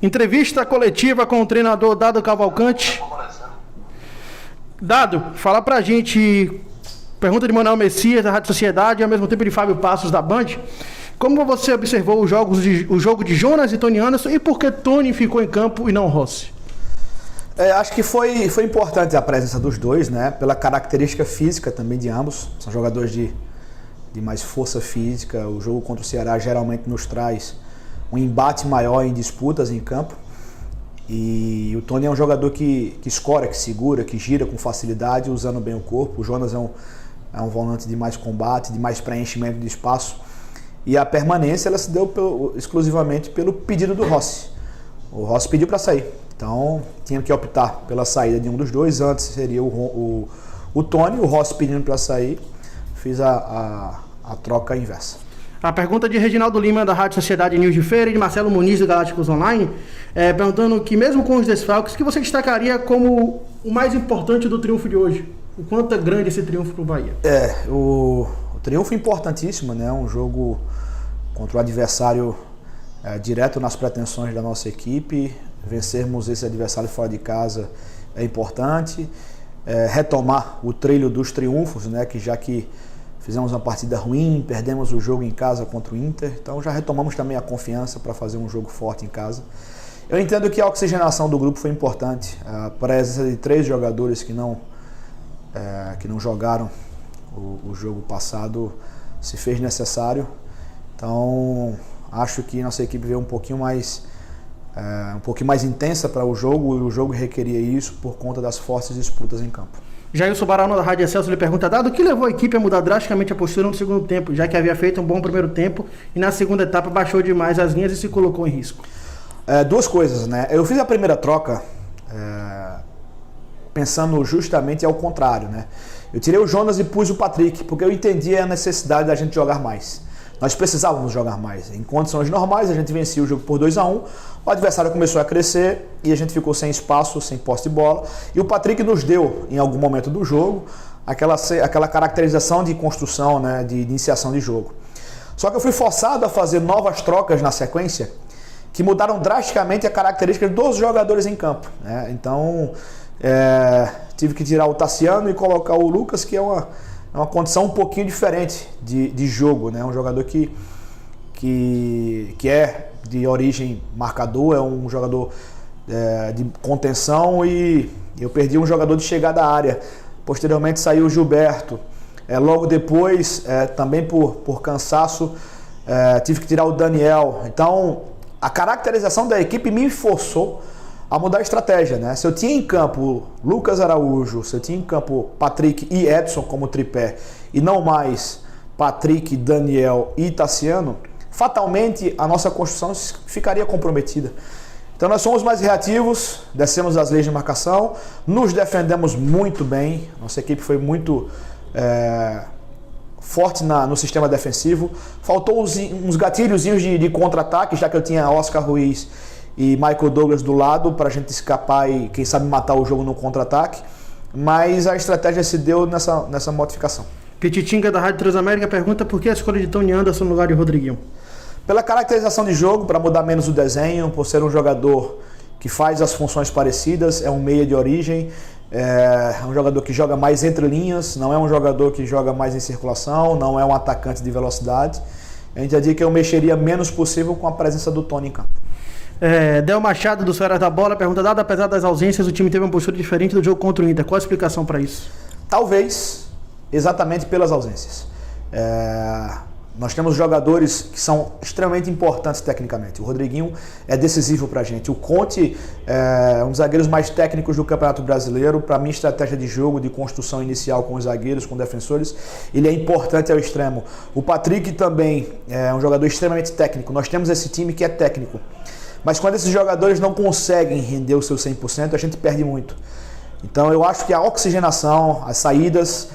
Entrevista coletiva com o treinador Dado Cavalcante. Dado, fala pra gente, pergunta de Manuel Messias, da Rádio Sociedade, e ao mesmo tempo de Fábio Passos, da Band. Como você observou o jogo de Jonas e Tony Anderson e por que Tony ficou em campo e não Rossi? Acho que foi importante a presença dos dois, né? Pela característica física também de ambos. São jogadores de mais força física. O jogo contra o Ceará geralmente nos traz um embate maior em disputas em campo. E o Tony é um jogador que escora, que segura, que gira com facilidade, usando bem o corpo. O Jonas é um volante de mais combate, de mais preenchimento de espaço. E a permanência ela se deu exclusivamente pelo pedido do Rossi. O Rossi pediu para sair. Então, tinha que optar pela saída de um dos dois. Antes seria o Tony, o Rossi pedindo para sair. Fiz a troca inversa. A pergunta de Reginaldo Lima, da Rádio Sociedade News de Feira, e de Marcelo Muniz, do Galácticos Online, perguntando que mesmo com os desfalques, que você destacaria como o mais importante do triunfo de hoje? O quanto é grande esse triunfo para o Bahia? O triunfo importantíssimo, né? Um jogo contra o adversário direto nas pretensões da nossa equipe. Vencermos esse adversário fora de casa é importante. Retomar o trilho dos triunfos, né? Já que fizemos uma partida ruim, perdemos o jogo em casa contra o Inter, então já retomamos também a confiança para fazer um jogo forte em casa. Eu entendo que a oxigenação do grupo foi importante. A presença de 3 jogadores que não jogaram o jogo passado se fez necessário. Então acho que nossa equipe veio um pouquinho mais intensa para o jogo, e o jogo requeria isso por conta das fortes disputas em campo. Jailson Barano, da Rádio Excelsior, lhe pergunta: Dado, o que levou a equipe a mudar drasticamente a postura no segundo tempo, já que havia feito um bom primeiro tempo e na segunda etapa baixou demais as linhas e se colocou em risco? 2 coisas, né? Eu fiz a primeira troca pensando justamente ao contrário, né? Eu tirei o Jonas e pus o Patrick, porque eu entendia a necessidade da gente jogar mais. Nós precisávamos jogar mais. Em condições normais, a gente vencia o jogo por 2-1, o adversário começou a crescer e a gente ficou sem espaço, sem posse de bola. E o Patrick nos deu, em algum momento do jogo, aquela caracterização de construção, né, de iniciação de jogo. Só que eu fui forçado a fazer novas trocas na sequência que mudaram drasticamente a característica dos jogadores em campo, né? Então, tive que tirar o Tassiano e colocar o Lucas, que é uma condição um pouquinho diferente de jogo, né? Um jogador que é de origem marcador, é um jogador de contenção, e eu perdi um jogador de chegada à área. Posteriormente saiu o Gilberto. Logo depois, também por cansaço, tive que tirar o Daniel. Então, a caracterização da equipe me forçou a mudar a estratégia, né? Se eu tinha em campo Lucas Araújo, se eu tinha em campo Patrick e Edson como tripé, e não mais Patrick, Daniel e Tassiano, fatalmente a nossa construção ficaria comprometida. Então nós somos mais reativos, descemos as leis de marcação, nos defendemos muito bem, nossa equipe foi muito forte no sistema defensivo. Faltou uns gatilhozinhos de contra-ataque, já que eu tinha Oscar Ruiz e Michael Douglas do lado para a gente escapar e, quem sabe, matar o jogo no contra-ataque. Mas a estratégia se deu nessa modificação. Pititinga, da Rádio Transamérica, pergunta por que a escolha de Tony Anderson no lugar de Rodriguinho? Pela caracterização de jogo, para mudar menos o desenho, por ser um jogador que faz as funções parecidas, é um meia de origem, é um jogador que joga mais entre linhas, não é um jogador que joga mais em circulação, não é um atacante de velocidade. Eu entendi que eu mexeria menos possível com a presença do Tony em campo. Del Machado, do Ceará da Bola, pergunta: Dado, apesar das ausências, o time teve uma postura diferente do jogo contra o Inter. Qual a explicação para isso? Talvez exatamente pelas ausências. Nós temos jogadores que são extremamente importantes tecnicamente. O Rodriguinho é decisivo para a gente. O Conte é um dos zagueiros mais técnicos do Campeonato Brasileiro. Para mim, estratégia de jogo, de construção inicial com os zagueiros, com defensores, ele é importante ao extremo. O Patrick também é um jogador extremamente técnico. Nós temos esse time que é técnico. Mas quando esses jogadores não conseguem render o seu 100%, a gente perde muito. Então eu acho que a oxigenação, as saídas,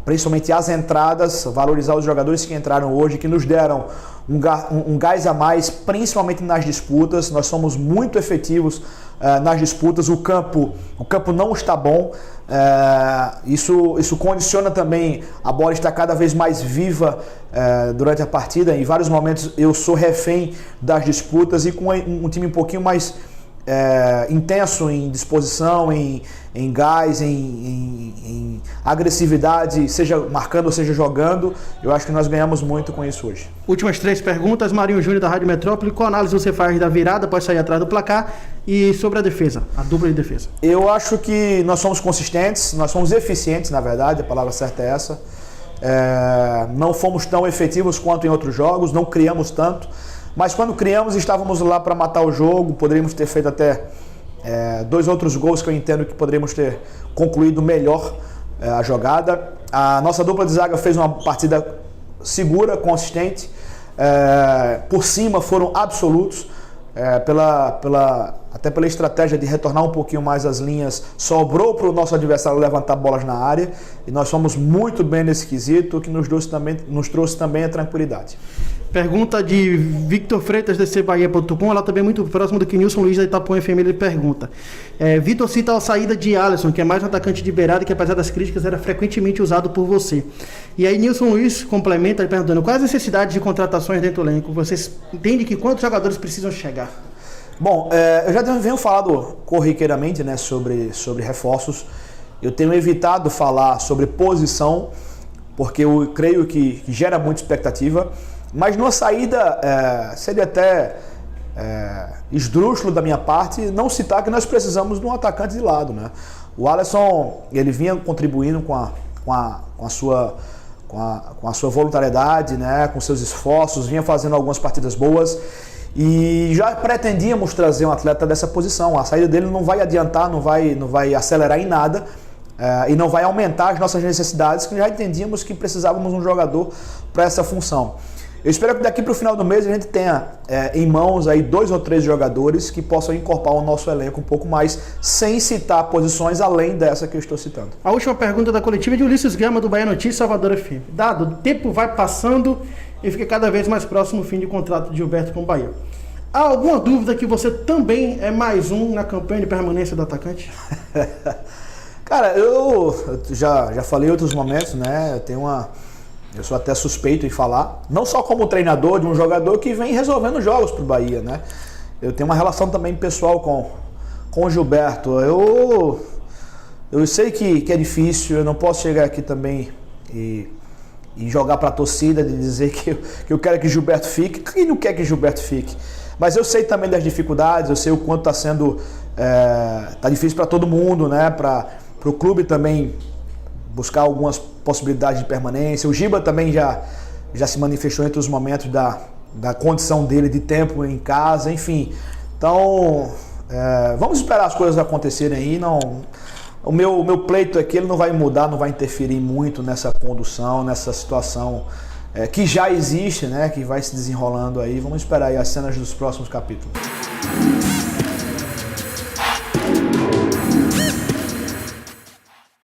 principalmente as entradas, valorizar os jogadores que entraram hoje, que nos deram um gás a mais, principalmente nas disputas. Nós somos muito efetivos nas disputas. O campo não está bom. Isso condiciona também a bola estar cada vez mais viva durante a partida. Em vários momentos eu sou refém das disputas, e com um time um pouquinho mais intenso em disposição, em gás, em agressividade, seja marcando ou seja jogando, eu acho que nós ganhamos muito com isso hoje. Últimas 3 perguntas. Marinho Júnior, da Rádio Metrópole. Qual análise você faz da virada após sair atrás do placar, e sobre a defesa, a dupla de defesa? Eu acho que nós somos consistentes, nós somos eficientes, na verdade, a palavra certa é essa. Não fomos tão efetivos quanto em outros jogos, não criamos tanto, mas quando criamos estávamos lá para matar o jogo. Poderíamos ter feito até 2 outros gols que eu entendo que poderíamos ter concluído melhor a jogada. A nossa dupla de zaga fez uma partida segura, consistente. Por cima foram absolutos, até pela estratégia de retornar um pouquinho mais as linhas. Sobrou para o nosso adversário levantar bolas na área, e nós fomos muito bem nesse quesito, que nos trouxe também a tranquilidade. Pergunta de Victor Freitas, dcbahia.com. Ela também é muito próximo do que Nilson Luiz da Itapuã FM. Ele pergunta: Vitor cita a saída de Alisson, que é mais um atacante de beirada, que apesar das críticas era frequentemente usado por você. E aí Nilson Luiz complementa perguntando: quais as necessidades de contratações dentro do elenco? Vocês entendem que quantos jogadores precisam chegar? Bom, eu já venho falando corriqueiramente, né, sobre reforços. Eu tenho evitado falar sobre posição, porque eu creio que gera muita expectativa. Mas numa saída, seria até esdrúxulo da minha parte não citar que nós precisamos de um atacante de lado, né? O Alisson, ele vinha contribuindo com a sua voluntariedade, né? Com seus esforços, vinha fazendo algumas partidas boas, e já pretendíamos trazer um atleta dessa posição. A saída dele não vai adiantar, não vai acelerar em nada, e não vai aumentar as nossas necessidades, que já entendíamos que precisávamos de um jogador para essa função. Eu espero que daqui para o final do mês a gente tenha em mãos aí 2 ou 3 jogadores que possam incorporar o nosso elenco um pouco mais, sem citar posições além dessa que eu estou citando. A última pergunta da coletiva é de Ulisses Gama, do Bahia Notícias, Salvador FM. Dado, o tempo vai passando e fica cada vez mais próximo o fim de contrato de Gilberto com o Bahia. Há alguma dúvida que você também é mais um na campanha de permanência do atacante? Cara, eu já falei em outros momentos, né? Eu sou até suspeito em falar, não só como treinador de um jogador que vem resolvendo jogos para o Bahia, né? Eu tenho uma relação também pessoal com o Gilberto. Eu sei que é difícil, eu não posso chegar aqui também e jogar para a torcida, de dizer que eu quero que Gilberto fique. Quem não quer que Gilberto fique? Mas eu sei também das dificuldades, eu sei o quanto está sendo tá difícil para todo mundo, né? Para o clube também buscar algumas possibilidades de permanência. O Giba também já se manifestou entre os momentos da condição dele de tempo em casa, enfim. Então, vamos esperar as coisas acontecerem aí. O meu pleito é que ele não vai mudar, não vai interferir muito nessa condução, nessa situação que já existe, né, que vai se desenrolando aí. Vamos esperar aí as cenas dos próximos capítulos.